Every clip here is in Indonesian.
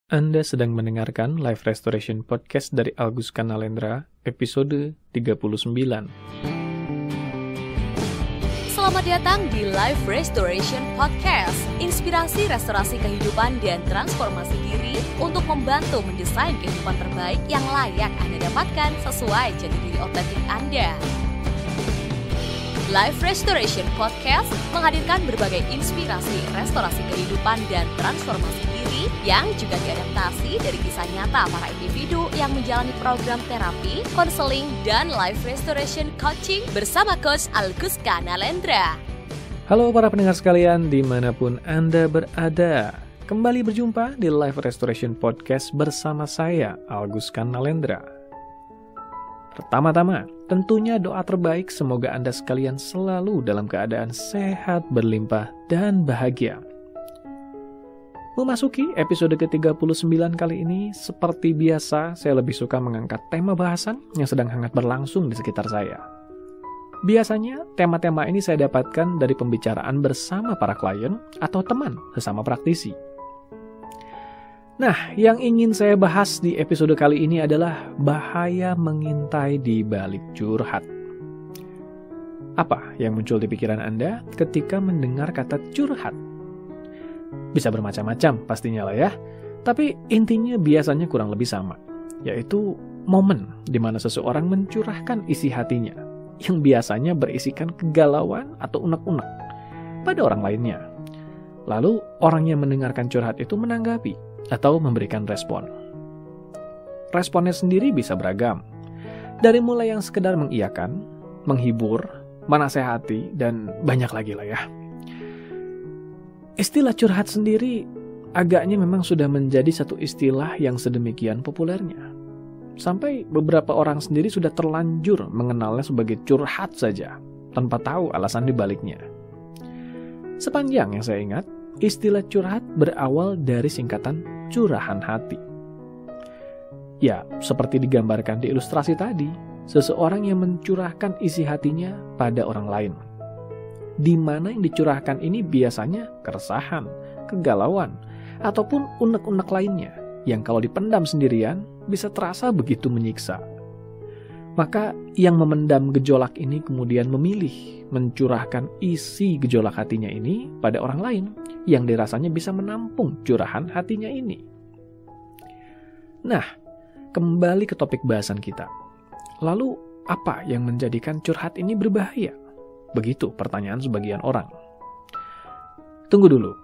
Anda sedang mendengarkan Live Restoration Podcast dari Algus Kanalendra, episode 39. Selamat datang di Live Restoration Podcast, inspirasi restorasi kehidupan dan transformasi diri untuk membantu mendesain kehidupan terbaik yang layak Anda dapatkan sesuai jati diri otentik Anda. Live Restoration Podcast menghadirkan berbagai inspirasi restorasi kehidupan dan transformasi diri yang juga diadaptasi dari kisah nyata para individu yang menjalani program terapi, konseling, dan live restoration coaching bersama Coach Algus Kanalendra. Halo para pendengar sekalian dimanapun Anda berada. Kembali berjumpa di Live Restoration Podcast bersama saya, Algus Kanalendra. Pertama-tama, tentunya doa terbaik semoga Anda sekalian selalu dalam keadaan sehat, berlimpah, dan bahagia. Memasuki episode ke-39 kali ini, seperti biasa, saya lebih suka mengangkat tema bahasan yang sedang hangat berlangsung di sekitar saya. Biasanya, tema-tema ini saya dapatkan dari pembicaraan bersama para klien atau teman sesama praktisi. Nah, yang ingin saya bahas di episode kali ini adalah bahaya mengintai di balik curhat. Apa yang muncul di pikiran Anda ketika mendengar kata curhat? Bisa bermacam-macam pastinya lah ya, tapi intinya biasanya kurang lebih sama, yaitu momen di mana seseorang mencurahkan isi hatinya, yang biasanya berisikan kegalauan atau unek-unek pada orang lainnya. Lalu orang yang mendengarkan curhat itu menanggapi atau memberikan respon. Responnya sendiri bisa beragam, dari mulai yang sekedar mengiyakan, menghibur, menasehati, dan banyak lagi lah ya. Istilah curhat sendiri agaknya memang sudah menjadi satu istilah yang sedemikian populernya. Sampai beberapa orang sendiri sudah terlanjur mengenalnya sebagai curhat saja, tanpa tahu alasan dibaliknya. Sepanjang yang saya ingat, istilah curhat berawal dari singkatan curahan hati. Ya, seperti digambarkan di ilustrasi tadi, seseorang yang mencurahkan isi hatinya pada orang lain. Di mana yang dicurahkan ini biasanya keresahan, kegalauan, ataupun unek-unek lainnya yang kalau dipendam sendirian bisa terasa begitu menyiksa. Maka yang memendam gejolak ini kemudian memilih mencurahkan isi gejolak hatinya ini pada orang lain yang dirasanya bisa menampung curahan hatinya ini. Nah, kembali ke topik bahasan kita. Lalu, apa yang menjadikan curhat ini berbahaya? Begitu pertanyaan sebagian orang. Tunggu dulu.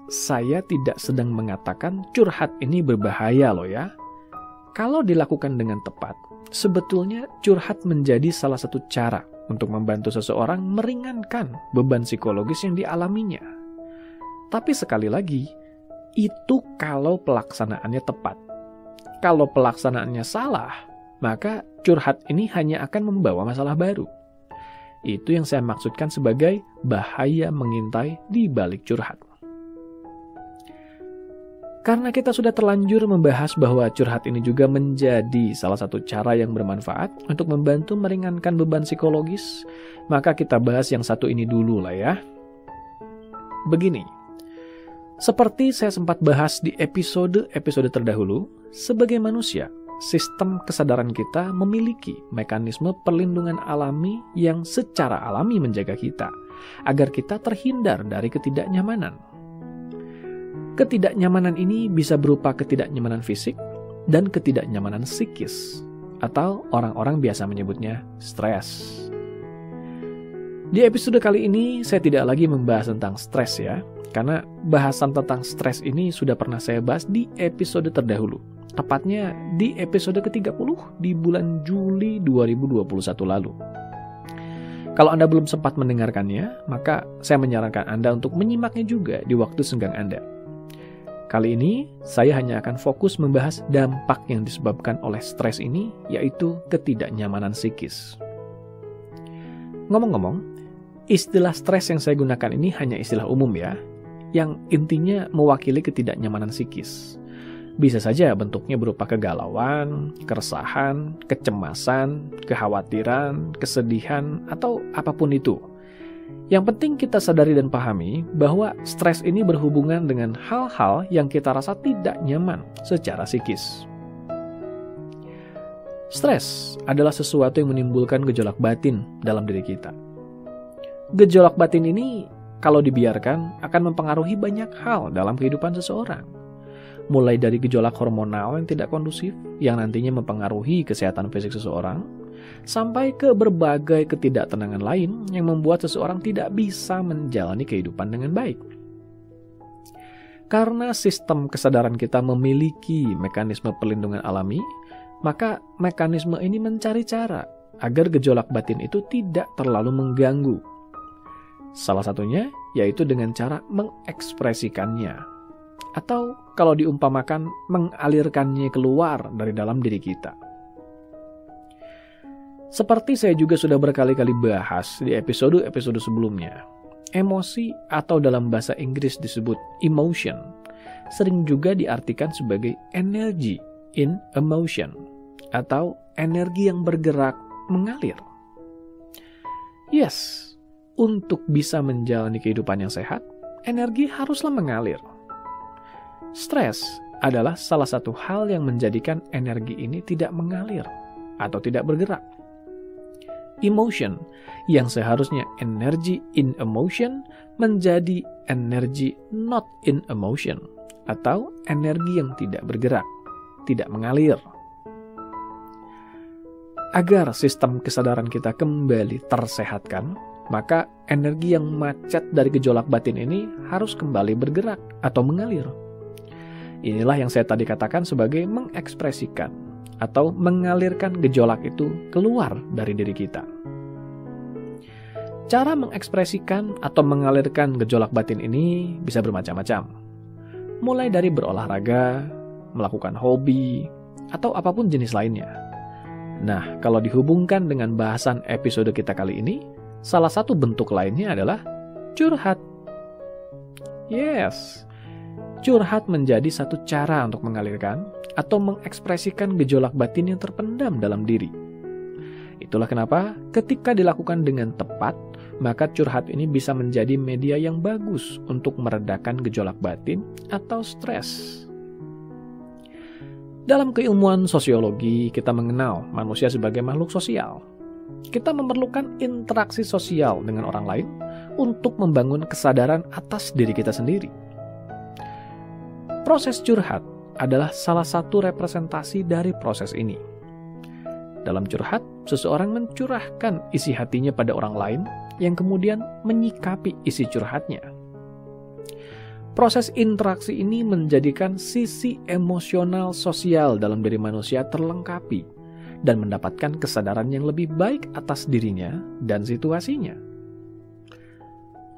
Saya tidak sedang mengatakan curhat ini berbahaya loh ya. Kalau dilakukan dengan tepat, sebetulnya curhat menjadi salah satu cara untuk membantu seseorang meringankan beban psikologis yang dialaminya. Tapi sekali lagi, itu kalau pelaksanaannya tepat. Kalau pelaksanaannya salah, maka curhat ini hanya akan membawa masalah baru. Itu yang saya maksudkan sebagai bahaya mengintai di balik curhat. Karena kita sudah terlanjur membahas bahwa curhat ini juga menjadi salah satu cara yang bermanfaat untuk membantu meringankan beban psikologis, maka kita bahas yang satu ini dulu lah ya. Begini, seperti saya sempat bahas di episode terdahulu, sebagai manusia, sistem kesadaran kita memiliki mekanisme perlindungan alami yang secara alami menjaga kita, agar kita terhindar dari ketidaknyamanan. Ketidaknyamanan ini bisa berupa ketidaknyamanan fisik dan ketidaknyamanan psikis, atau orang-orang biasa menyebutnya stres. Di episode kali ini, saya tidak lagi membahas tentang stres ya, karena bahasan tentang stres ini sudah pernah saya bahas di episode terdahulu. Tepatnya di episode ke-30 di bulan Juli 2021 lalu. Kalau Anda belum sempat mendengarkannya, maka saya menyarankan Anda untuk menyimaknya juga di waktu senggang Anda. Kali ini, saya hanya akan fokus membahas dampak yang disebabkan oleh stres ini, yaitu ketidaknyamanan psikis. Ngomong-ngomong, istilah stres yang saya gunakan ini hanya istilah umum ya, yang intinya mewakili ketidaknyamanan psikis. Bisa saja bentuknya berupa kegalauan, keresahan, kecemasan, kekhawatiran, kesedihan, atau apapun itu. Yang penting kita sadari dan pahami bahwa stres ini berhubungan dengan hal-hal yang kita rasa tidak nyaman secara psikis. Stres adalah sesuatu yang menimbulkan gejolak batin dalam diri kita. Gejolak batin ini kalau dibiarkan akan mempengaruhi banyak hal dalam kehidupan seseorang. Mulai dari gejolak hormonal yang tidak kondusif yang nantinya mempengaruhi kesehatan fisik seseorang, sampai ke berbagai ketidaktenangan lain yang membuat seseorang tidak bisa menjalani kehidupan dengan baik. Karena sistem kesadaran kita memiliki mekanisme perlindungan alami, maka mekanisme ini mencari cara agar gejolak batin itu tidak terlalu mengganggu. Salah satunya yaitu dengan cara mengekspresikannya, atau kalau diumpamakan mengalirkannya keluar dari dalam diri kita. Seperti saya juga sudah berkali-kali bahas di episode-episode sebelumnya, emosi atau dalam bahasa Inggris disebut emotion, sering juga diartikan sebagai energy in emotion, atau energi yang bergerak mengalir. Yes, untuk bisa menjalani kehidupan yang sehat, energi haruslah mengalir. Stres adalah salah satu hal yang menjadikan energi ini tidak mengalir atau tidak bergerak. Emotion yang seharusnya energy in emotion menjadi energy not in emotion, atau energi yang tidak bergerak, tidak mengalir. Agar sistem kesadaran kita kembali tersehatkan, maka energi yang macet dari gejolak batin ini harus kembali bergerak atau mengalir. Inilah yang saya tadi katakan sebagai mengekspresikan atau mengalirkan gejolak itu keluar dari diri kita. Cara mengekspresikan atau mengalirkan gejolak batin ini bisa bermacam-macam. Mulai dari berolahraga, melakukan hobi, atau apapun jenis lainnya. Nah, kalau dihubungkan dengan bahasan episode kita kali ini, salah satu bentuk lainnya adalah curhat. Yes, curhat menjadi satu cara untuk mengalirkan atau mengekspresikan gejolak batin yang terpendam dalam diri. Itulah kenapa ketika dilakukan dengan tepat, maka curhat ini bisa menjadi media yang bagus untuk meredakan gejolak batin atau stres. Dalam keilmuan sosiologi, kita mengenal manusia sebagai makhluk sosial. Kita memerlukan interaksi sosial dengan orang lain untuk membangun kesadaran atas diri kita sendiri. Proses curhat adalah salah satu representasi dari proses ini. Dalam curhat, seseorang mencurahkan isi hatinya pada orang lain yang kemudian menyikapi isi curhatnya. Proses interaksi ini menjadikan sisi emosional sosial dalam diri manusia terlengkapi dan mendapatkan kesadaran yang lebih baik atas dirinya dan situasinya.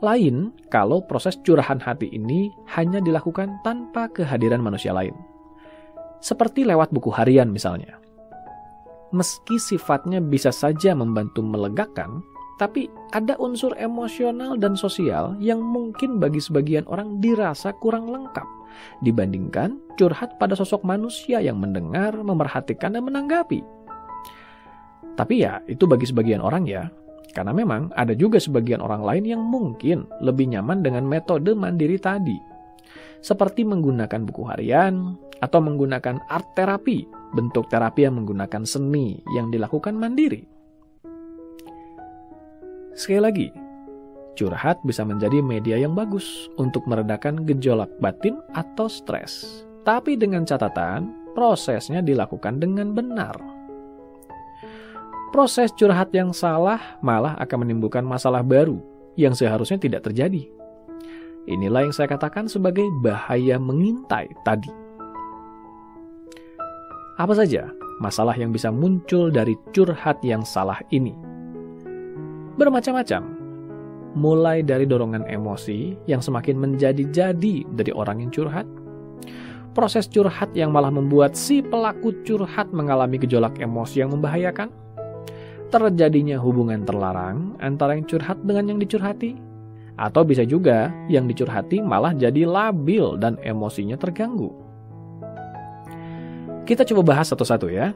Lain kalau proses curahan hati ini hanya dilakukan tanpa kehadiran manusia lain. Seperti lewat buku harian misalnya. Meski sifatnya bisa saja membantu melegakan, tapi ada unsur emosional dan sosial yang mungkin bagi sebagian orang dirasa kurang lengkap dibandingkan curhat pada sosok manusia yang mendengar, memerhatikan, dan menanggapi. Tapi ya, itu bagi sebagian orang ya, karena memang ada juga sebagian orang lain yang mungkin lebih nyaman dengan metode mandiri tadi, seperti menggunakan buku harian atau menggunakan art terapi, bentuk terapi yang menggunakan seni yang dilakukan mandiri. Sekali lagi, curhat bisa menjadi media yang bagus untuk meredakan gejolak batin atau stres. Tapi dengan catatan, prosesnya dilakukan dengan benar. Proses curhat yang salah malah akan menimbulkan masalah baru yang seharusnya tidak terjadi. Inilah yang saya katakan sebagai bahaya mengintai tadi. Apa saja masalah yang bisa muncul dari curhat yang salah ini? Bermacam-macam, mulai dari dorongan emosi yang semakin menjadi-jadi dari orang yang curhat, proses curhat yang malah membuat si pelaku curhat mengalami gejolak emosi yang membahayakan, terjadinya hubungan terlarang antara yang curhat dengan yang dicurhati, atau bisa juga yang dicurhati malah jadi labil dan emosinya terganggu. Kita coba bahas satu-satu ya.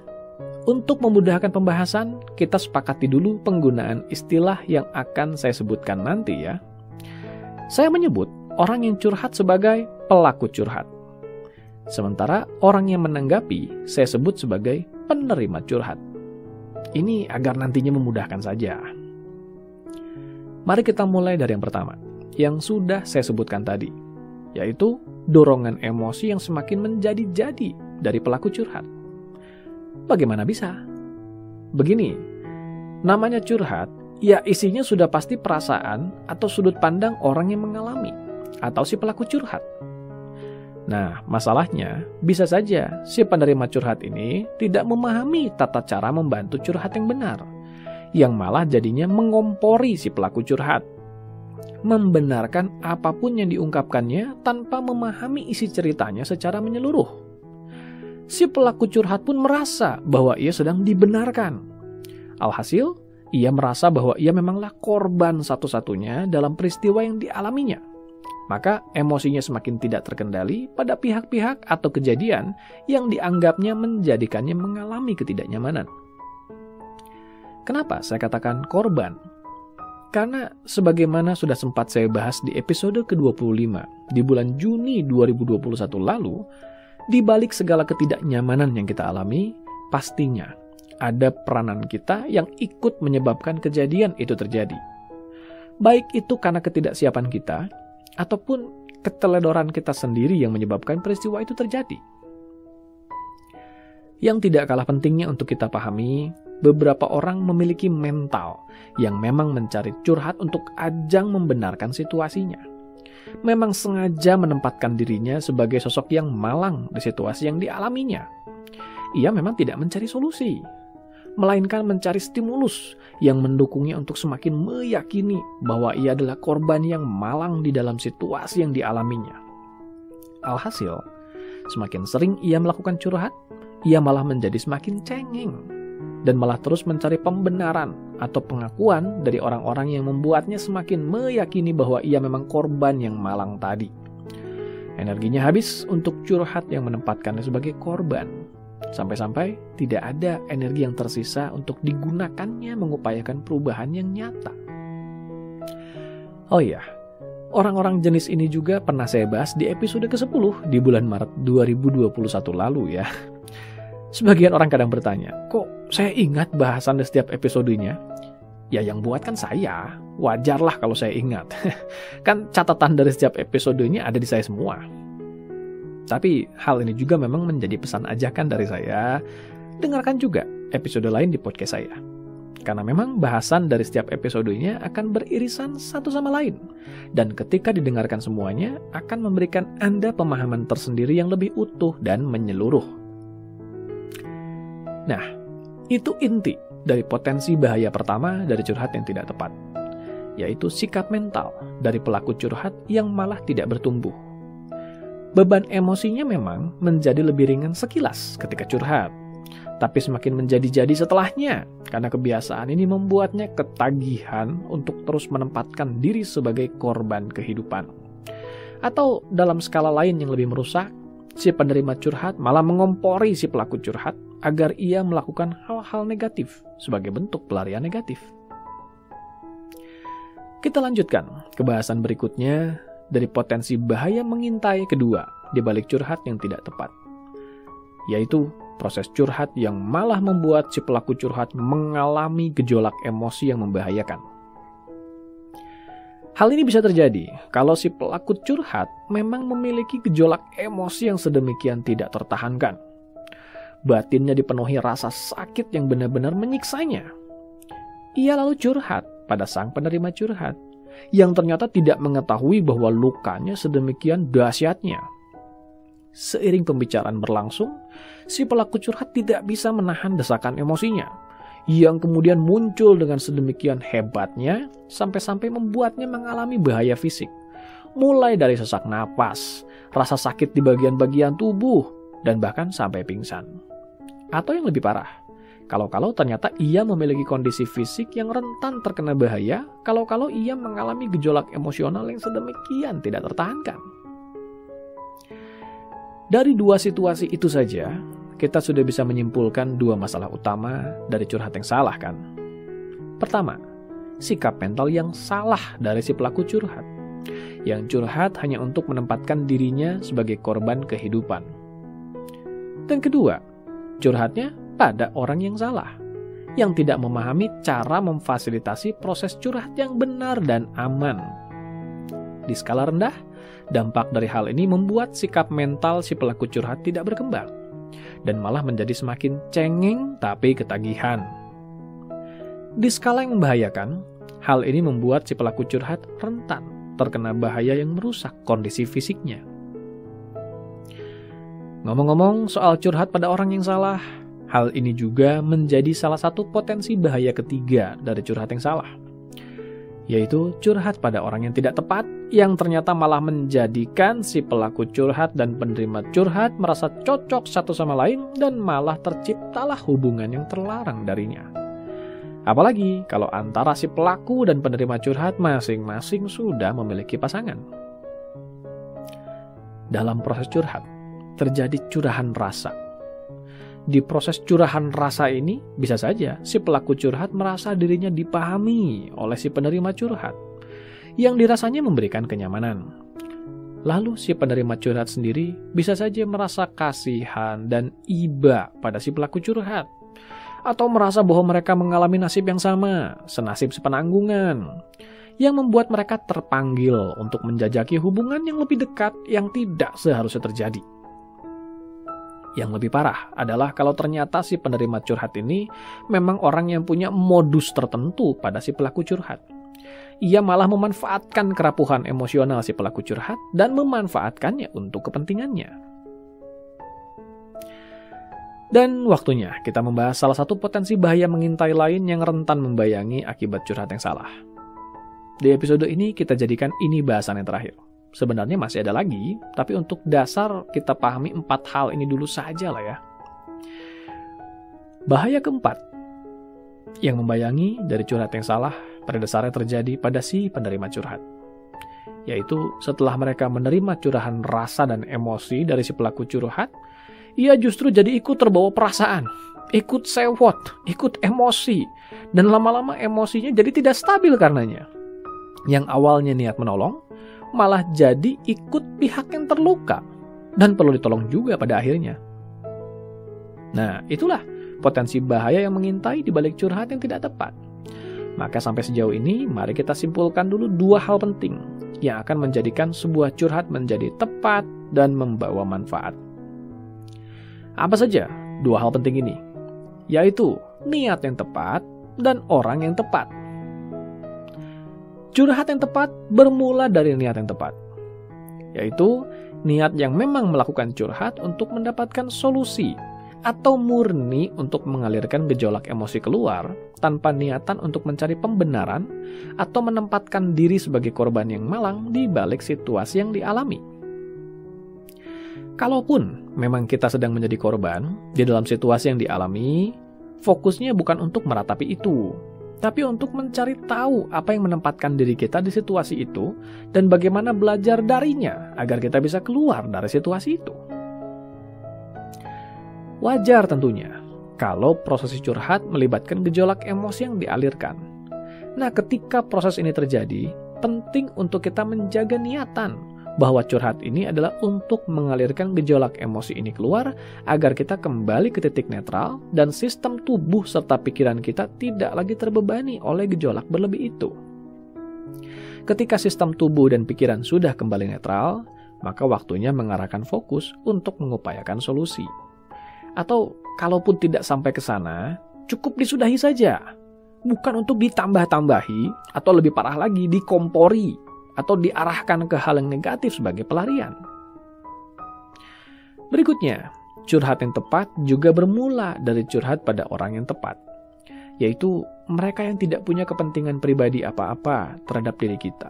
Untuk memudahkan pembahasan, kita sepakati dulu penggunaan istilah yang akan saya sebutkan nanti ya. Saya menyebut orang yang curhat sebagai pelaku curhat. Sementara orang yang menanggapi saya sebut sebagai penerima curhat. Ini agar nantinya memudahkan saja. Mari kita mulai dari yang pertama, yang sudah saya sebutkan tadi, yaitu dorongan emosi yang semakin menjadi-jadi dari pelaku curhat. Bagaimana bisa? Begini, namanya curhat, ya isinya sudah pasti perasaan atau sudut pandang orang yang mengalami, atau si pelaku curhat. Nah, masalahnya bisa saja si penerima curhat ini tidak memahami tata cara membantu curhat yang benar, yang malah jadinya mengompori si pelaku curhat, membenarkan apapun yang diungkapkannya tanpa memahami isi ceritanya secara menyeluruh. Si pelaku curhat pun merasa bahwa ia sedang dibenarkan. Alhasil, ia merasa bahwa ia memanglah korban satu-satunya dalam peristiwa yang dialaminya. Maka emosinya semakin tidak terkendali pada pihak-pihak atau kejadian yang dianggapnya menjadikannya mengalami ketidaknyamanan. Kenapa saya katakan korban? Karena sebagaimana sudah sempat saya bahas di episode ke-25 di bulan Juni 2021 lalu, di balik segala ketidaknyamanan yang kita alami, pastinya ada peranan kita yang ikut menyebabkan kejadian itu terjadi. Baik itu karena ketidaksiapan kita, ataupun keteledoran kita sendiri yang menyebabkan peristiwa itu terjadi. Yang tidak kalah pentingnya untuk kita pahami, beberapa orang memiliki mental yang memang mencari curhat untuk ajang membenarkan situasinya. Memang sengaja menempatkan dirinya sebagai sosok yang malang di situasi yang dialaminya. Ia memang tidak mencari solusi, melainkan mencari stimulus yang mendukungnya untuk semakin meyakini bahwa ia adalah korban yang malang di dalam situasi yang dialaminya. Alhasil, semakin sering ia melakukan curhat, ia malah menjadi semakin cengeng dan malah terus mencari pembenaran atau pengakuan dari orang-orang yang membuatnya semakin meyakini bahwa ia memang korban yang malang tadi. Energinya habis untuk curhat yang menempatkannya sebagai korban. Sampai-sampai tidak ada energi yang tersisa untuk digunakannya mengupayakan perubahan yang nyata. Oh iya, orang-orang jenis ini juga pernah saya bahas di episode ke-10 di bulan Maret 2021 lalu ya. Sebagian orang kadang bertanya, kok saya ingat bahasan di setiap episodenya? Ya yang buat kan saya, wajarlah kalau saya ingat. Kan catatan dari setiap episodenya ada di saya semua. Tapi hal ini juga memang menjadi pesan ajakan dari saya, dengarkan juga episode lain di podcast saya. Karena memang bahasan dari setiap episodenya akan beririsan satu sama lain. Dan ketika didengarkan semuanya, akan memberikan Anda pemahaman tersendiri yang lebih utuh dan menyeluruh. Nah, itu inti dari potensi bahaya pertama dari curhat yang tidak tepat, yaitu sikap mental dari pelaku curhat yang malah tidak bertumbuh. Beban emosinya memang menjadi lebih ringan sekilas ketika curhat, tapi semakin menjadi-jadi setelahnya, karena kebiasaan ini membuatnya ketagihan untuk terus menempatkan diri sebagai korban kehidupan. Atau dalam skala lain yang lebih merusak, si penerima curhat malah mengompori si pelaku curhat agar ia melakukan hal-hal negatif sebagai bentuk pelarian negatif. Kita lanjutkan ke bahasan berikutnya dari potensi bahaya mengintai kedua di balik curhat yang tidak tepat, yaitu proses curhat yang malah membuat si pelaku curhat mengalami gejolak emosi yang membahayakan. Hal ini bisa terjadi kalau si pelaku curhat memang memiliki gejolak emosi yang sedemikian tidak tertahankan. Batinnya dipenuhi rasa sakit yang benar-benar menyiksanya. Ia lalu curhat pada sang penerima curhat, yang ternyata tidak mengetahui bahwa lukanya sedemikian dahsyatnya. Seiring pembicaraan berlangsung, si pelaku curhat tidak bisa menahan desakan emosinya, yang kemudian muncul dengan sedemikian hebatnya sampai-sampai membuatnya mengalami bahaya fisik. Mulai dari sesak napas, rasa sakit di bagian-bagian tubuh, dan bahkan sampai pingsan. Atau yang lebih parah, kalau-kalau ternyata ia memiliki kondisi fisik yang rentan terkena bahaya, kalau-kalau ia mengalami gejolak emosional yang sedemikian tidak tertahankan. Dari dua situasi itu saja, kita sudah bisa menyimpulkan dua masalah utama dari curhat yang salah kan? Pertama, sikap mental yang salah dari si pelaku curhat. Yang curhat hanya untuk menempatkan dirinya sebagai korban kehidupan. Dan kedua, curhatnya pada orang yang salah, yang tidak memahami cara memfasilitasi proses curhat yang benar dan aman. Di skala rendah, dampak dari hal ini membuat sikap mental si pelaku curhat tidak berkembang, dan malah menjadi semakin cengeng tapi ketagihan. Di skala yang membahayakan, hal ini membuat si pelaku curhat rentan terkena bahaya yang merusak kondisi fisiknya. Ngomong-ngomong soal curhat pada orang yang salah, hal ini juga menjadi salah satu potensi bahaya ketiga dari curhat yang salah, yaitu curhat pada orang yang tidak tepat, yang ternyata malah menjadikan si pelaku curhat dan penerima curhat merasa cocok satu sama lain dan malah terciptalah hubungan yang terlarang darinya. Apalagi kalau antara si pelaku dan penerima curhat masing-masing sudah memiliki pasangan. Dalam proses curhat, terjadi curahan rasa. Di proses curahan rasa ini, bisa saja si pelaku curhat merasa dirinya dipahami oleh si penerima curhat, yang dirasanya memberikan kenyamanan. Lalu si penerima curhat sendiri bisa saja merasa kasihan dan iba pada si pelaku curhat, atau merasa bahwa mereka mengalami nasib yang sama, senasib sepenanggungan, yang membuat mereka terpanggil untuk menjajaki hubungan yang lebih dekat yang tidak seharusnya terjadi. Yang lebih parah adalah kalau ternyata si penerima curhat ini memang orang yang punya modus tertentu pada si pelaku curhat. Ia malah memanfaatkan kerapuhan emosional si pelaku curhat dan memanfaatkannya untuk kepentingannya. Dan waktunya kita membahas salah satu potensi bahaya mengintai lain yang rentan membayangi akibat curhat yang salah. Di episode ini kita jadikan ini bahasan yang terakhir. Sebenarnya masih ada lagi, tapi untuk dasar kita pahami 4 hal ini dulu saja lah ya. Bahaya keempat yang membayangi dari curhat yang salah pada dasarnya terjadi pada si penerima curhat. Yaitu setelah mereka menerima curahan rasa dan emosi dari si pelaku curhat, ia justru jadi ikut terbawa perasaan, ikut sewot, ikut emosi, dan lama-lama emosinya jadi tidak stabil karenanya. Yang awalnya niat menolong, malah jadi ikut pihak yang terluka dan perlu ditolong juga pada akhirnya. Nah, itulah potensi bahaya yang mengintai di balik curhat yang tidak tepat. Maka sampai sejauh ini, mari kita simpulkan dulu 2 hal penting yang akan menjadikan sebuah curhat menjadi tepat dan membawa manfaat. Apa saja 2 hal penting ini? Yaitu niat yang tepat dan orang yang tepat. Curhat yang tepat bermula dari niat yang tepat, yaitu niat yang memang melakukan curhat untuk mendapatkan solusi atau murni untuk mengalirkan gejolak emosi keluar tanpa niatan untuk mencari pembenaran atau menempatkan diri sebagai korban yang malang di balik situasi yang dialami. Kalaupun memang kita sedang menjadi korban di dalam situasi yang dialami, fokusnya bukan untuk meratapi itu, tapi untuk mencari tahu apa yang menempatkan diri kita di situasi itu dan bagaimana belajar darinya agar kita bisa keluar dari situasi itu. Wajar tentunya kalau proses curhat melibatkan gejolak emosi yang dialirkan. Nah, ketika proses ini terjadi, penting untuk kita menjaga niatan bahwa curhat ini adalah untuk mengalirkan gejolak emosi ini keluar agar kita kembali ke titik netral dan sistem tubuh serta pikiran kita tidak lagi terbebani oleh gejolak berlebih itu. Ketika sistem tubuh dan pikiran sudah kembali netral, maka waktunya mengarahkan fokus untuk mengupayakan solusi. Atau kalaupun tidak sampai ke sana, cukup disudahi saja. Bukan untuk ditambah-tambahi atau lebih parah lagi dikompori atau diarahkan ke hal yang negatif sebagai pelarian. Berikutnya, curhat yang tepat juga bermula dari curhat pada orang yang tepat, yaitu mereka yang tidak punya kepentingan pribadi apa-apa terhadap diri kita.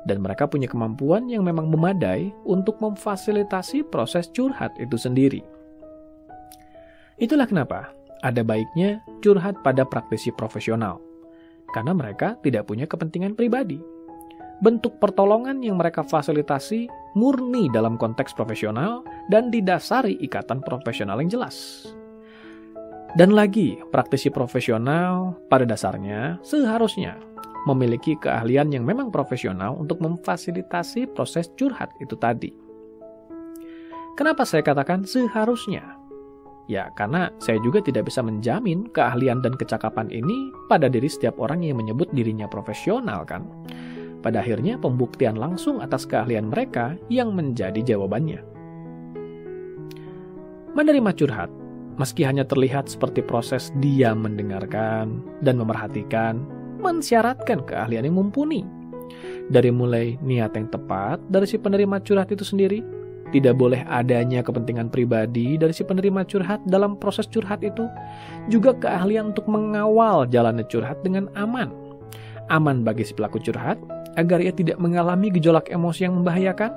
Dan mereka punya kemampuan yang memang memadai untuk memfasilitasi proses curhat itu sendiri. Itulah kenapa ada baiknya curhat pada praktisi profesional, karena mereka tidak punya kepentingan pribadi. bentuk pertolongan yang mereka fasilitasi murni dalam konteks profesional dan didasari ikatan profesional yang jelas. Dan lagi, praktisi profesional pada dasarnya seharusnya memiliki keahlian yang memang profesional untuk memfasilitasi proses curhat itu tadi. Kenapa saya katakan seharusnya? Ya, karena saya juga tidak bisa menjamin keahlian dan kecakapan ini pada diri setiap orang yang menyebut dirinya profesional kan. Pada akhirnya pembuktian langsung atas keahlian mereka yang menjadi jawabannya. Menerima curhat, meski hanya terlihat seperti proses diam mendengarkan dan memerhatikan, mensyaratkan keahlian yang mumpuni. Dari mulai niat yang tepat dari si penerima curhat itu sendiri, tidak boleh adanya kepentingan pribadi dari si penerima curhat dalam proses curhat itu, juga keahlian untuk mengawal jalannya curhat dengan aman. Aman bagi si pelaku curhat, agar ia tidak mengalami gejolak emosi yang membahayakan,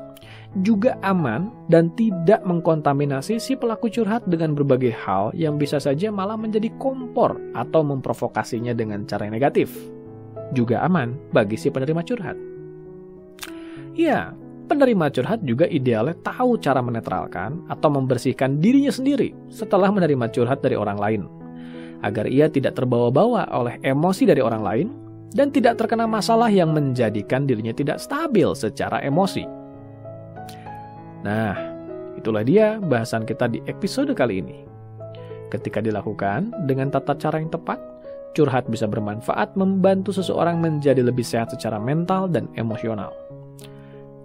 juga aman dan tidak mengkontaminasi si pelaku curhat dengan berbagai hal yang bisa saja malah menjadi kompor atau memprovokasinya dengan cara yang negatif. Juga aman bagi si penerima curhat. Ya, penerima curhat juga idealnya tahu cara menetralkan atau membersihkan dirinya sendiri setelah menerima curhat dari orang lain, agar ia tidak terbawa-bawa oleh emosi dari orang lain dan tidak terkena masalah yang menjadikan dirinya tidak stabil secara emosi. Nah, itulah dia bahasan kita di episode kali ini. Ketika dilakukan dengan tata cara yang tepat, curhat bisa bermanfaat membantu seseorang menjadi lebih sehat secara mental dan emosional.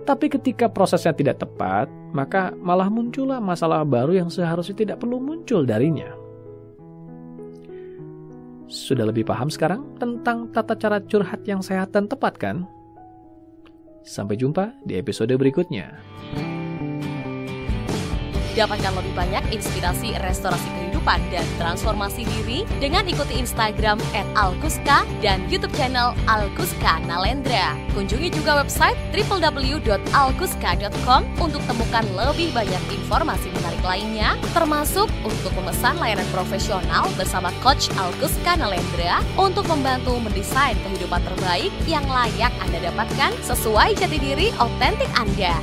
Tapi ketika prosesnya tidak tepat, maka malah muncullah masalah baru yang seharusnya tidak perlu muncul darinya. Sudah lebih paham sekarang tentang tata cara curhat yang sehat dan tepat kan? Sampai jumpa di episode berikutnya. Dapatkan lebih banyak inspirasi restorasi kehidupan dan transformasi diri dengan ikuti Instagram @alkuska dan YouTube channel Alkuska Nalendra. Kunjungi juga website www.alkuska.com untuk temukan lebih banyak informasi menarik lainnya, termasuk untuk memesan layanan profesional bersama Coach Alkuska Nalendra untuk membantu mendesain kehidupan terbaik yang layak Anda dapatkan sesuai jati diri otentik Anda.